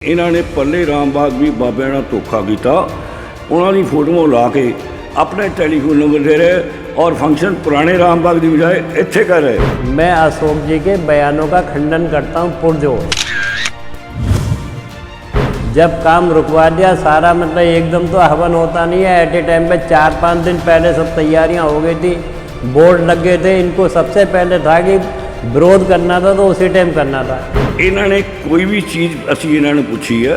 ਇਹਨਾਂ ਨੇ ਪੱਲੇ ਰਾਮ ਬਾਗ ਵੀ ਬਾਬਿਆਂ ਨਾਲ ਧੋਖਾ ਕੀਤਾ। ਉਹਨਾਂ ਦੀ ਫੋਟੋਆਂ ਲਾ ਕੇ अपने टेलीफोन नंबर दे रहे और फंक्शन पुराने राम बाग की बजाय इत्थे कर रहे। मैं अशोक जी के बयानों का खंडन करता हूँ पुरजोर। जब काम रुकवा दिया सारा, मतलब एकदम तो हवन होता नहीं है, एट ए टाइम पे 4-5 दिन पहले सब तैयारियां हो गई थी, बोर्ड लग गए थे। इनको सबसे पहले था कि विरोध करना था तो उसी टाइम करना था। इन्होंने कोई भी चीज़ असी इन्होंने पूछी है,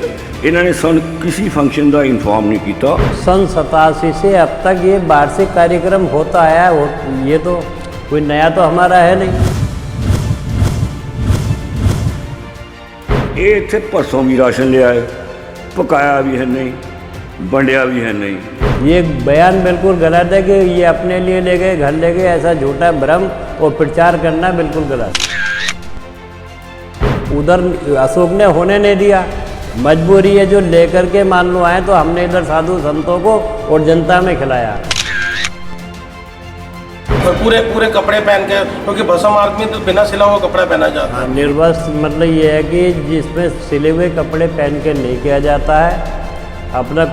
इन्होंने सन किसी फंक्शन का इन्फॉर्म नहीं किया। सन 87 से अब तक ये वार्षिक कार्यक्रम होता आया है, ये तो कोई नया तो हमारा है नहीं। ये इतने परसों भी राशन लिया है, पकाया भी है नहीं, बंडिया भी है नहीं। ये बयान बिल्कुल गलत है कि ये अपने लिए ले गए, घर ले गए, ऐसा झूठा भ्रम और प्रचार करना बिल्कुल गलत। उधर अशोक ने होने नहीं दिया, मजबूरी है जो लेकर के मान लो आए, तो हमने इधर साधु संतों को और जनता में खिलाया। और पूरे कपड़े पहन के, क्योंकि भस्म आरती में तो बिना सिला हुआ कपड़ा पहना जाता है। निर्वस्त्र मतलब ये है कि जिसमें सिले हुए कपड़े पहन के नहीं किया जाता है, अपना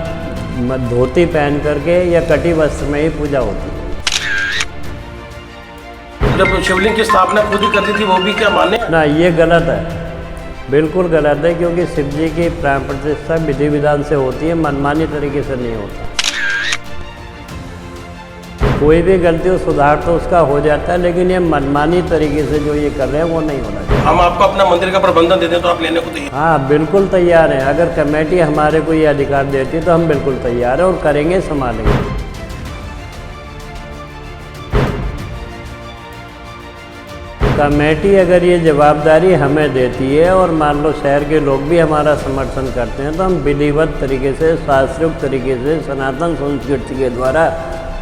धोती पहन करके या कटी वस्त्र में ही पूजा होती है। जब शिवलिंग की स्थापना खुद ही कर दी थी, वो भी क्या माने ना, ये गलत है, बिल्कुल गलत है, क्योंकि शिव जी की प्राण प्रतिष्ठा विधि विधान से होती है, मनमानी तरीके से नहीं होता। कोई भी गलती हो सुधार तो उसका हो जाता है, लेकिन ये मनमानी तरीके से जो ये कर रहे हैं वो नहीं होना चाहिए। हम आपको अपना मंदिर का प्रबंधन दे दें तो आप लेने को तैयार? हाँ, बिल्कुल तैयार हैं। अगर कमेटी हमारे को ये अधिकार देती है तो हम बिल्कुल तैयार हैं और करेंगे, संभालेंगे। कमेटी अगर ये जवाबदारी हमें देती है और मान लो शहर के लोग भी हमारा समर्थन करते हैं, तो हम विधिवत तरीके से, शास्त्रोक्त तरीके से, सनातन संस्कृति के द्वारा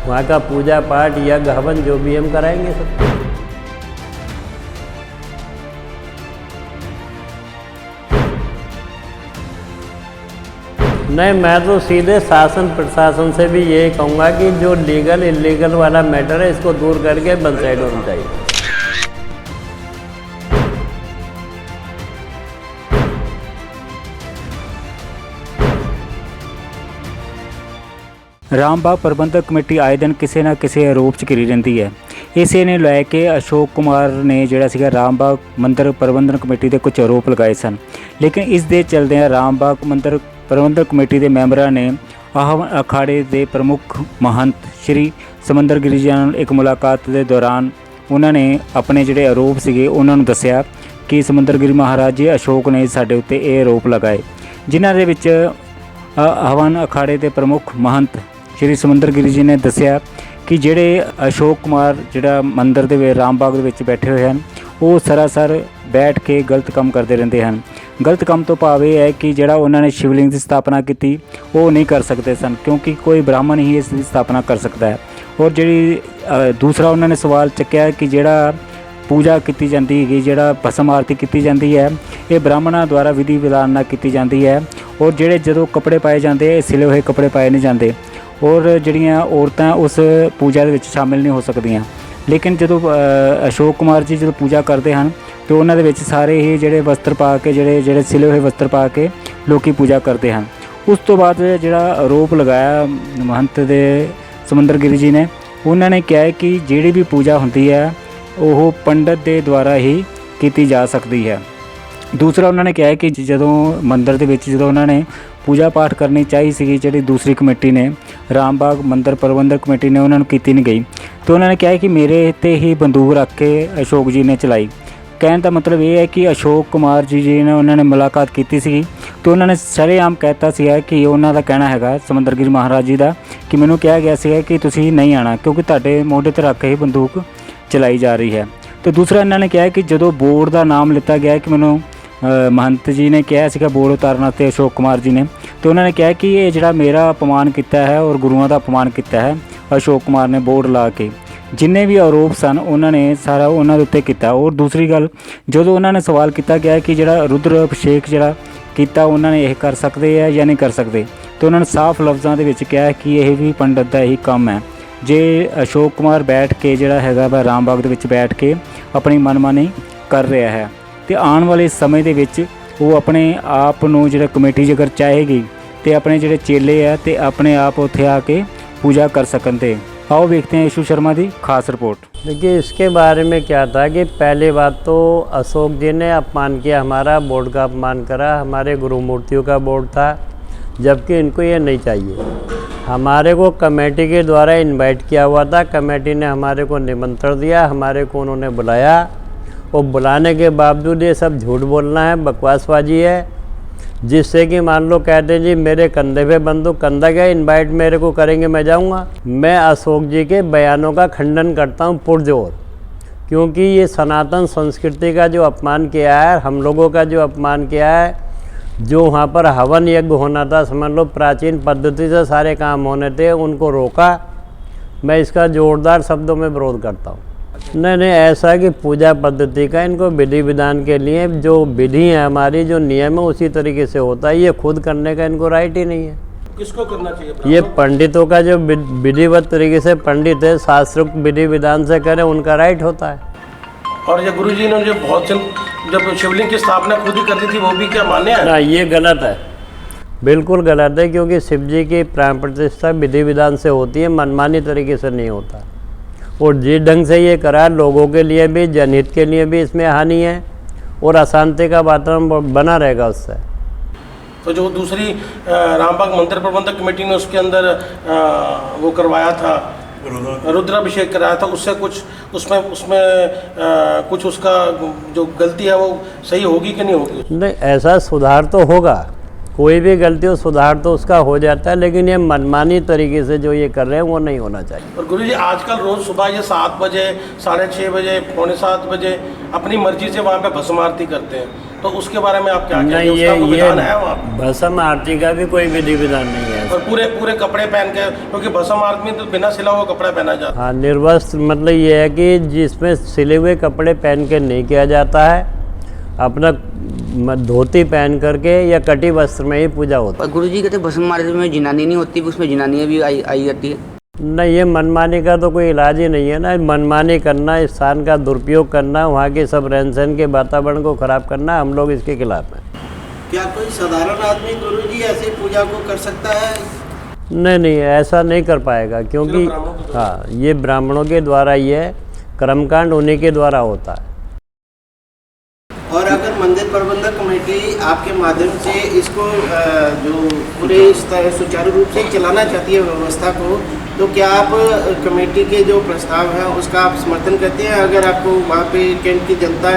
वहाँ का पूजा पाठ या हवन जो भी हम कराएंगे सब। नहीं, मैं तो सीधे शासन प्रशासन से भी यही कहूँगा कि जो लीगल इलीगल वाला मैटर है इसको दूर करके बंद साइड होना चाहिए। राम बाग प्रबंधक कमेटी आए दिन किसी ना किसी आरोप च घिरी रही है। इसे ने लैके अशोक कुमार ने जिहड़ा सीगा राम बाग मंदिर प्रबंधन कमेटी के कुछ आरोप लगाए सन, लेकिन इस दे चलदे राम बाग मंदिर प्रबंधक कमेटी के मैंबरां ने आहवन अखाड़े के प्रमुख महंत श्री समंदर गिरी जी नाल एक मुलाकात के दौरान उन्होंने अपने जिहड़े आरोप सीगे उन्होंने दस्सिया कि समंदर गिरी महाराज जी अशोक ने साडे उत्ते ये आरोप लगाए, जिन्हां दे विच हवन अखाड़े के प्रमुख महंत श्री समंदर गिरी जी ने दस्सिया कि जिहड़े अशोक कुमार जिहड़ा मंदिर दे राम बाग दे विच बैठे हुए हैं वो सरासर बैठ के गलत काम करते रहते हैं। गलत काम तो भाव यह है कि जिहड़ा उन्होंने शिवलिंग की स्थापना की वो नहीं कर सकते सन, क्योंकि कोई ब्राह्मण ही इसकी स्थापना कर सकता है। और जी दूसरा उन्होंने सवाल चुक्या कि जिहड़ा पूजा की जाती है, जिहड़ा भस्म आरती की जाती है, ये ब्राह्मणों द्वारा विधि विधान नाल की जाती है। और जिहड़े जदों कपड़े पाए जाते हैं सिले हुए कपड़े पाए नहीं जाते, और जिहड़ियां औरतां उस पूजा दे विच शामिल नहीं हो सकदियां। लेकिन जदों अशोक कुमार जी जो पूजा करते हैं तो उन्हां दे विच सारे ही जिहड़े वस्त्र पा के जिहड़े सिले हुए वस्त्र पा के लोग पूजा करते हैं। उस तो बाद जिहड़ा आरोप लगाया महंत दे समंदर गिरी जी ने, उन्होंने कहा है कि जिहड़ी भी पूजा होती है वो पंडित के द्वारा ही की जा सकती है। दूसरा उन्होंने कहा है कि जदों मंदिर दे विच जदों उन्होंने पूजा पाठ करनी चाहिए सी, जी दूसरी कमेटी ने राम बाग मंदिर प्रबंधक कमेटी ने उन्होंने की नहीं गई, तो उन्होंने कहा है कि मेरे ते ही बंदूक रख के अशोक जी ने चलाई। कहने का मतलब ये है कि अशोक कुमार जी ने उन्होंने मुलाकात की सी, तो उन्होंने शरेआम कहता सी कि उन्होंने कहना है समंदर गिरी महाराज जी का कि मैनू कहा गया है कि तुसीं नहीं आना, क्योंकि तुहाडे मोढे ते रख के ही बंदूक चलाई जा रही है। तो दूसरा इन्होंने कहा कि जो बोर्ड का नाम लिता गया कि मैनू महंत जी ने कहा सीगा बोर्ड उतारना ते अशोक कुमार जी ने, तो उन्होंने कहा कि ये जिहड़ा मेरा अपमान किया है और गुरुओं का अपमान किया है अशोक कुमार ने बोर्ड ला के, जिन्ने भी आरोप सन उन्होंने सारा उन्होंने उत्ते किया। और दूसरी गल जो उन्होंने सवाल किया गया कि जिहड़ा रुद्र अभिषेक जिहड़ा किया उन्होंने यह कर सकते हैं या नहीं कर सकते, तो उन्होंने साफ लफ्ज़ों के विच कहा कि यह भी पंडित का ही काम है। जे अशोक कुमार बैठ के जिहड़ा हैगा राम बाग दे विच बैठ के अपनी मनमानी कर रहा है, तो आने वाले समय दे विच ਉਹ ਆਪਣੇ ਆਪ ਨੂੰ ਜਿਹੜਾ ਕਮੇਟੀ ਜੇਕਰ ਚਾਹੇਗੀ ਤੇ ਆਪਣੇ ਜਿਹੜੇ ਚੇਲੇ ਆ ਤੇ ਆਪਣੇ ਆਪ ਉੱਥੇ ਆ ਕੇ पूजा कर सकते। आओ देखते हैं यशु शर्मा की खास रिपोर्ट। देखिए, इसके बारे में क्या था कि पहली बात तो अशोक जी ने अपमान किया, हमारा बोर्ड का अपमान करा, हमारे गुरु मूर्तियों का बोर्ड था, जबकि इनको ये नहीं चाहिए। हमारे को कमेटी के द्वारा इनवाइट किया हुआ था, कमेटी ने हमारे को निमंत्रण दिया, हमारे को उन्होंने बुलाया और बुलाने के बावजूद ये सब झूठ बोलना है, बकवासबाजी है, जिससे कि मान लो कहते हैं जी मेरे कंधे पे बंदूक, कंधा क्या इनवाइट मेरे को करेंगे मैं जाऊंगा। मैं अशोक जी के बयानों का खंडन करता हूं पुरजोर, क्योंकि ये सनातन संस्कृति का जो अपमान किया है, हम लोगों का जो अपमान किया है, जो वहाँ पर हवन यज्ञ होना था, समझ लो प्राचीन पद्धति से सारे काम होने थे, उनको रोका। मैं इसका जोरदार शब्दों में विरोध करता हूँ। नहीं, ऐसा है कि पूजा पद्धति का इनको विधि विधान के लिए जो विधि है हमारी, जो नियम है उसी तरीके से होता है, ये खुद करने का इनको राइट ही नहीं है। किसको करना चाहिए? ये पंडितों का जो विधिवत तरीके से पंडित है, शास्त्रोक्त विधि विधान से करें, उनका राइट होता है। और ये गुरु जी ने जो बहुत जब शिवलिंग की स्थापना खुद ही कर दी थी, वो भी क्या मान्य है? ना, ये गलत है, बिल्कुल गलत है, क्योंकि शिव जी की प्राण प्रतिष्ठा विधि विधान से होती है, मनमानी तरीके से नहीं होता। और जिस ढंग से ये करा, लोगों के लिए भी, जनहित के लिए भी इसमें हानि है और अशांति का वातावरण बना रहेगा उससे। तो जो दूसरी रामबाग मंदिर प्रबंधक कमेटी ने उसके अंदर वो करवाया था, रुद्राभिषेक कराया था, उससे कुछ उसमें कुछ उसका जो गलती है वो सही होगी कि नहीं होगी? नहीं, ऐसा सुधार तो होगा, कोई भी गलती हो सुधार तो उसका हो जाता है, लेकिन ये मनमानी तरीके से जो ये कर रहे हैं वो नहीं होना चाहिए। और गुरु जी आजकल रोज़ सुबह ये 7 बजे, 6:30 बजे, 6:45 बजे अपनी मर्जी से वहाँ पे भस्म आरती करते हैं, तो उसके बारे में आप क्या कहेंगे? नहीं, उसका कोई विधान है वहाँ पे? भस्म आरती का भी कोई विधि विधान नहीं है। और पूरे कपड़े पहन के, क्योंकि भस्म आरती में तो बिना सिला हुआ कपड़ा पहना जाता है। हाँ, निर्वस्त्र मतलब ये है कि जिसमें सिले हुए कपड़े पहन के नहीं किया जाता है, अपना धोती पहन करके या कटी वस्त्र में ही पूजा होती है। गुरु जी कहते भस्म आरती में जिनानी नहीं होती, उसमें जिनानियाँ भी आई जाती है। नहीं, ये मनमानी का तो कोई इलाज ही नहीं है ना। मनमानी करना, स्थान का दुरुपयोग करना, वहाँ के सब रहन सहन के वातावरण को खराब करना, हम लोग इसके खिलाफ हैं। क्या कोई साधारण आदमी गुरु जी ऐसी पूजा को कर सकता है? नहीं, ऐसा नहीं कर पाएगा, क्योंकि हाँ, ये ब्राह्मणों के द्वारा ये कर्मकांड उन्हीं के द्वारा होता है। और अगर मंदिर प्रबंधक कमेटी आपके माध्यम से इसको जो पूरे इस तरह सुचारू रूप से चलाना चाहती है व्यवस्था को, तो क्या आप कमेटी के जो प्रस्ताव है उसका आप समर्थन करते हैं? अगर आपको वहाँ पे कैंट की जनता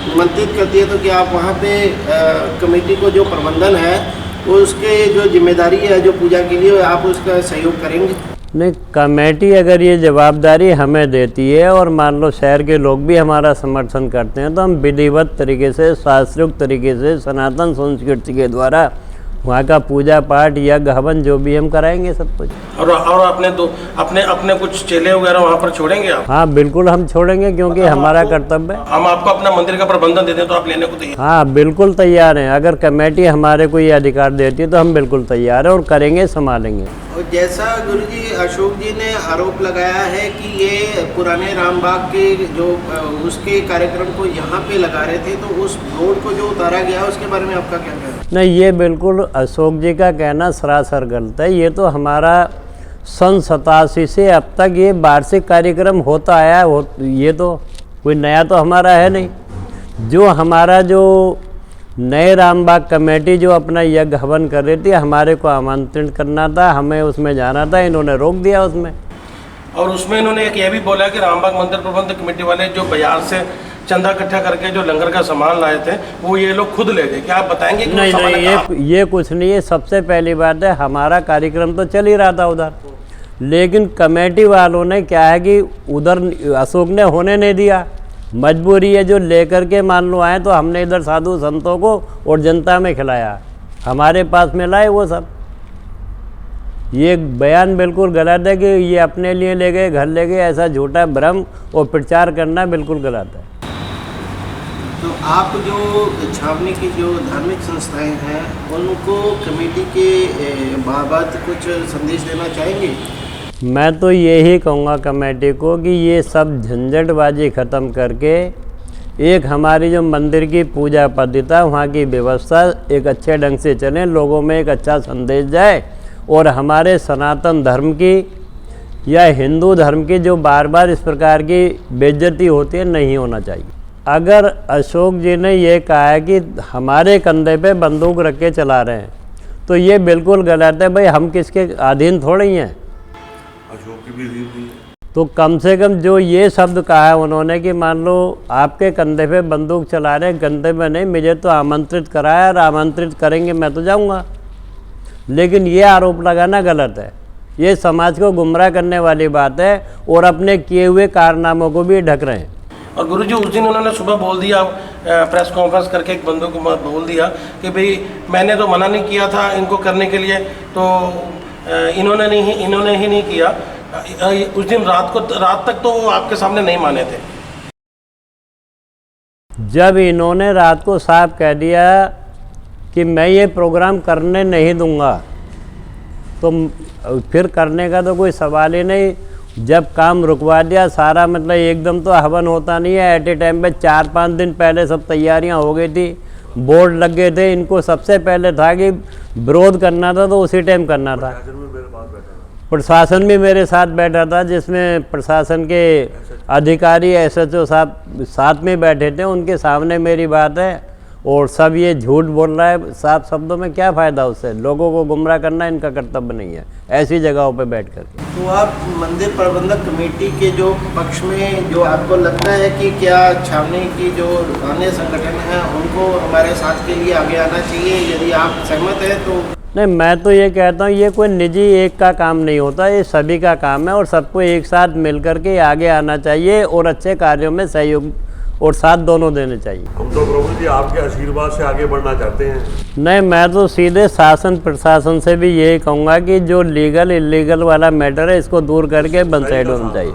निमंत्रित करती है, तो क्या आप वहाँ पे कमेटी को जो प्रबंधन है वो उसके जो जिम्मेदारी है जो पूजा के लिए, आप उसका सहयोग करेंगे? नहीं, कमेटी अगर ये जवाबदारी हमें देती है और मान लो शहर के लोग भी हमारा समर्थन करते हैं, तो हम विधिवत तरीके से, शास्त्रोक्त तरीके से, सनातन संस्कृति के द्वारा वहाँ का पूजा पाठ यज्ञ हवन जो भी हम कराएंगे सब कुछ। और अपने कुछ चेले वगैरह वहाँ पर छोड़ेंगे आप? हाँ, बिल्कुल हम छोड़ेंगे, क्योंकि हमारा कर्तव्य है। हम आपको अपना मंदिर का प्रबंधन देते हैं, तो आप लेने को तैयार? हाँ, बिल्कुल तैयार हैं। अगर कमेटी हमारे को ये अधिकार देती है तो हम बिल्कुल तैयार हैं और करेंगे, संभालेंगे। और जैसा गुरु जी अशोक जी ने आरोप लगाया है कि ये पुराने रामबाग के जो उसके कार्यक्रम को यहाँ पे लगा रहे थे, तो उस बोर्ड को जो उतारा गया उसके बारे में आपका क्या कहना है? नहीं, ये बिल्कुल अशोक जी का कहना सरासर गलत है। ये तो हमारा सन 87 से अब तक ये वार्षिक कार्यक्रम होता आया है, ये तो कोई नया तो हमारा है नहीं। जो हमारा जो नए रामबाग कमेटी जो अपना यज्ञ हवन कर रही थी, हमारे को आमंत्रित करना था, हमें उसमें जाना था, इन्होंने रोक दिया उसमें। और उसमें इन्होंने एक ये भी बोला कि रामबाग मंदिर प्रबंधक कमेटी वाले जो बाजार से चंदा इकट्ठा करके जो लंगर का सामान लाए थे, वो ये लोग खुद ले गए। क्या आप बताएंगे कि नहीं, ये कुछ नहीं है। सबसे पहली बात है, हमारा कार्यक्रम तो चल ही रहा था उधर, लेकिन कमेटी वालों ने क्या है कि उधर अशोक ने होने नहीं दिया। मजबूरी है, जो लेकर के मान लो आए, तो हमने इधर साधु संतों को और जनता में खिलाया, हमारे पास में लाए वो सब। ये बयान बिल्कुल गलत है कि ये अपने लिए ले गए, घर ले गए, ऐसा झूठा भ्रम और प्रचार करना बिल्कुल गलत है। तो आप जो छावनी की जो धार्मिक संस्थाएं हैं, उनको कमेटी के बाबत कुछ संदेश देना चाहेंगे? मैं तो यही कहूँगा कमेटी को कि ये सब झंझटबाजी ख़त्म करके एक हमारी जो मंदिर की पूजा पद्धति वहाँ की व्यवस्था एक अच्छे ढंग से चले, लोगों में एक अच्छा संदेश जाए, और हमारे सनातन धर्म की या हिंदू धर्म की जो बार बार इस प्रकार की बेइज्जती होती है, नहीं होना चाहिए। अगर अशोक जी ने ये कहा है कि हमारे कंधे पे बंदूक रख के चला रहे हैं, तो ये बिल्कुल गलत है। भाई हम किसके अधीन थोड़े ही हैं, अशोक की भी अधीन नहीं है। तो कम से कम जो ये शब्द कहा है उन्होंने कि मान लो आपके कंधे पे बंदूक चला रहे हैं, कंधे पे नहीं, मुझे तो आमंत्रित कराया और आमंत्रित करेंगे मैं तो जाऊंगा, लेकिन ये आरोप लगाना गलत है। ये समाज को गुमराह करने वाली बात है और अपने किए हुए कारनामों को भी ढक रहे हैं। और गुरुजी उस दिन उन्होंने सुबह बोल दिया, प्रेस कॉन्फ्रेंस करके एक बंदों को बोल दिया कि भाई मैंने तो मना नहीं किया था इनको करने के लिए, तो इन्होंने ही नहीं किया। उस दिन रात तक तो वो आपके सामने नहीं माने थे। जब इन्होंने रात को साफ कह दिया कि मैं ये प्रोग्राम करने नहीं दूंगा, तो फिर करने का तो कोई सवाल ही नहीं। जब काम रुकवा दिया सारा, मतलब एकदम तो हवन होता नहीं है, एट ए टाइम पे 4-5 दिन पहले सब तैयारियां हो गई थी, बोर्ड लग गए थे। इनको सबसे पहले था कि विरोध करना था तो उसी टाइम करना था। प्रशासन भी मेरे साथ बैठा था, जिसमें प्रशासन के अधिकारी SHO साहब साथ में बैठे थे, उनके सामने मेरी बात है। और सब ये झूठ बोल रहा है साफ शब्दों में, क्या फ़ायदा उससे? लोगों को गुमराह करना इनका कर्तव्य नहीं है ऐसी जगहों पे बैठ कर। तो आप मंदिर प्रबंधक कमेटी के जो पक्ष में जो आपको लगता है कि क्या छावनी की जो अन्य संगठन हैं उनको हमारे साथ के लिए आगे आना चाहिए, यदि आप सहमत हैं तो? नहीं, मैं तो ये कहता हूँ ये कोई निजी एक का काम नहीं होता, ये सभी का काम है और सबको एक साथ मिल करके आगे आना चाहिए और अच्छे कार्यों में सहयोग और साथ दोनों देने चाहिए। हम तो प्रभु जी आपके आशीर्वाद से आगे बढ़ना चाहते हैं। नहीं, मैं तो सीधे शासन प्रशासन से भी यही कहूँगा कि जो लीगल इलीगल वाला मैटर है इसको दूर करके वन साइड होना चाहिए।